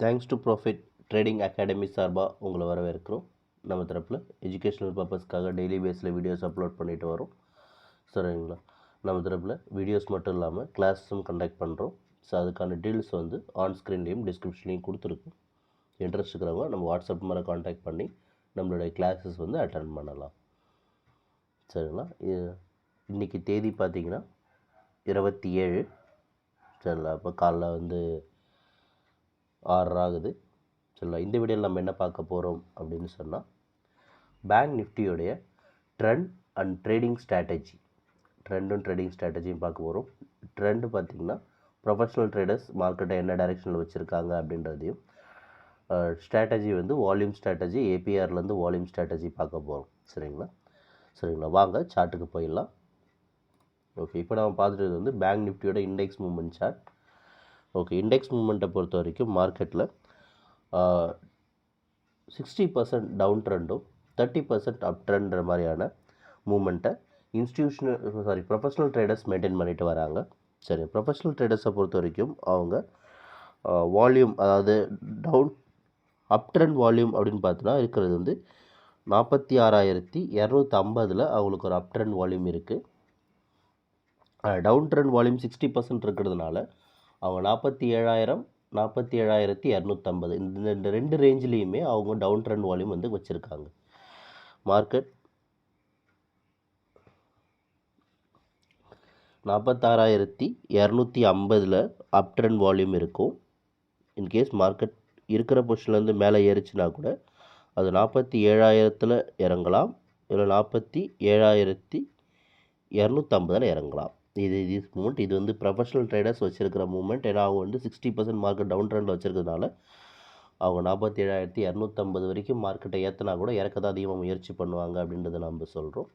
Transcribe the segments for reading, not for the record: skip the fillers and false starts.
Thanks to profit trading academy சார்பாக உங்களை வரவேற்கிறோம். நம்ம தரப்பில் எஜுகேஷ்னல் பர்பஸ்க்காக டெய்லி பேஸில் வீடியோஸ் அப்லோட் பண்ணிட்டு வரோம். சரிங்களா? நம்ம தரப்பில் வீடியோஸ் மட்டும் இல்லாமல் கிளாஸஸும் கண்டக்ட் பண்ணுறோம். ஸோ அதுக்கான டீல்ஸ் வந்து ஆன் ஸ்க்ரீன்லேயும் டிஸ்கிரிப்ஷன்லேயும் கொடுத்துருக்கோம். இன்ட்ரெஸ்ட் இருக்கிறவங்க நம்ம வாட்ஸ்அப் மேலே காண்டாக்ட் பண்ணி நம்மளுடைய கிளாஸஸ் வந்து அட்டன் பண்ணலாம். சரிங்களா? இன்றைக்கி தேதி பார்த்திங்கன்னா 27. சரிங்களா? அப்போ காலைல வந்து 6 ஆகுது. சரிங்களா? இந்த வீடியோவில் நம்ம என்ன பார்க்க போகிறோம் அப்படின்னு சொன்னால், பேங்க் நிஃப்டியோடைய ட்ரெண்ட் அண்ட் ட்ரேடிங் ஸ்ட்ராட்டஜி, ட்ரெண்டும் ட்ரேடிங் ஸ்ட்ராட்டஜியும் பார்க்க போகிறோம். ட்ரெண்டு பார்த்திங்கன்னா ப்ரொஃபஷ்னல் ட்ரேடர்ஸ் மார்க்கெட்டை என்ன டைரெக்ஷனில் வச்சுருக்காங்க அப்படின்றதையும், ஸ்ட்ராட்டஜி வந்து வால்யூம் ஸ்ட்ராட்டஜி, ஏபிஆர்லேருந்து வால்யூம் ஸ்ட்ராட்டஜி பார்க்க போகிறோம். சரிங்களா? வாங்க சார்ட்டுக்கு போயிடலாம். ஓகே, இப்போ நம்ம பார்த்துட்டு வந்து பேங்க் நிஃப்டியோட index movement chart. Okay, index மூவ்மெண்ட்டை பொறுத்த வரைக்கும் மார்க்கெட்டில் 60% டவுன் ட்ரெண்டும் 30% அப் ட்ரெண்ட்ற மாதிரியான மூமெண்ட்டை ப்ரொஃபஷ்னல் ட்ரேடர்ஸ் மெயின்டைன் பண்ணிட்டு வராங்க. சரி, ப்ரொஃபஷ்னல் ட்ரேடர்ஸை பொறுத்த வரைக்கும் அவங்க வால்யூம், அதாவது டவுன் அப் ட்ரெண்ட் வால்யூம் அப்படின்னு பார்த்தோன்னா இருக்கிறது வந்து 46,250 அவங்களுக்கு ஒரு அப் ட்ரெண்ட் வால்யூம் இருக்குது. டவுன் ட்ரெண்ட் வால்யூம் 60% இருக்கிறதுனால அவங்க 47,250 இந்த ரெண்டு ரேஞ்சிலையுமே அவங்க டவுன் ட்ரெண்ட் வால்யூம் வந்து வச்சுருக்காங்க. மார்க்கெட் 46,250 அப் ட்ரெண்ட் வால்யூம் இருக்கும். இன்கேஸ் மார்க்கெட் இருக்கிற பொசிஷன்லேருந்து மேலே ஏறிச்சுன்னா கூட அது 47,000 இறங்கலாம், இல்லை 47,250 இறங்கலாம். இது மூமெண்ட் இது வந்து ப்ரொஃபஷ்னல் ட்ரேடர்ஸ் வச்சுருக்கிற மூமெண்ட். ஏன்னா அவங்க வந்து 60% மார்க்கெட் டவுன் ட்ரெண்டில் வச்சுருக்கிறதுனால அவங்க 47,250 வரைக்கும் மார்க்கெட்டை ஏற்றினா கூட இறக்க தான் அதிகமாக முயற்சி பண்ணுவாங்க அப்படின்றத நம்ம சொல்கிறோம்.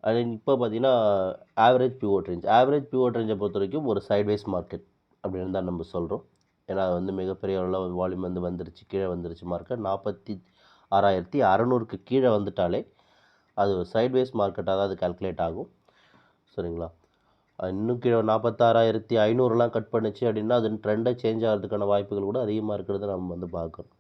அது இப்போ பார்த்திங்கன்னா ஆவரேஜ் பிவோட் ரேஞ்சை பொறுத்த வரைக்கும் ஒரு சைட்வேஸ் மார்க்கெட் அப்படின்னு தான் நம்ம சொல்கிறோம். ஏன்னா அது வந்து மிகப்பெரிய அளவில் வால்யூம் வந்து வந்துருச்சு, கீழே வந்துருச்சு. மார்க்கெட் 46,600க்கு கீழே வந்துட்டாலே அது ஒரு சைட்வேஸ் மார்க்கெட்டாக தான் அது கால்குலேட் ஆகும். சரிங்களா? இன்னும் கீழே 46,500லாம் கட் பண்ணிச்சு அப்படின்னா அது ட்ரெண்டை சேஞ்ச் ஆகிறதுக்கான வாய்ப்புகள் கூட அதிகமாக இருக்கிறத நம்ம வந்து பார்க்குறோம்.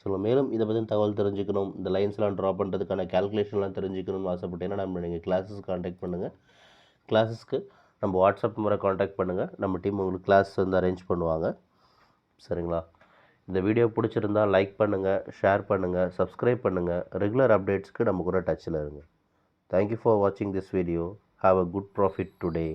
ஸோ மேலும் இதை பற்றி தகவல் தெரிஞ்சுக்கணும், இந்த லைன்ஸ்லாம் ட்ரா பண்ணுறதுக்கான கேல்குலேஷன்லாம் தெரிஞ்சுக்கணும்னு ஆசைப்பட்டீங்கன்னா நீங்கள் கிளாஸஸ் காண்டாக்ட் பண்ணுங்கள். கிளாஸஸ்க்கு நம்ம வாட்ஸ்அப் முறை காண்டாக்ட் பண்ணுங்கள். நம்ம டீம் உங்களுக்கு கிளாஸ் வந்து அரேஞ்ச் பண்ணுவாங்க. சரிங்களா? இந்த வீடியோ பிடிச்சிருந்தால் லைக் பண்ணுங்கள், ஷேர் பண்ணுங்கள், சப்ஸ்கிரைப் பண்ணுங்கள். ரெகுலர் அப்டேட்ஸ்க்கு நம்ம கூட டச்சில் இருங்க. தேங்க்யூ ஃபார் வாட்சிங் this video. Have a good profit today.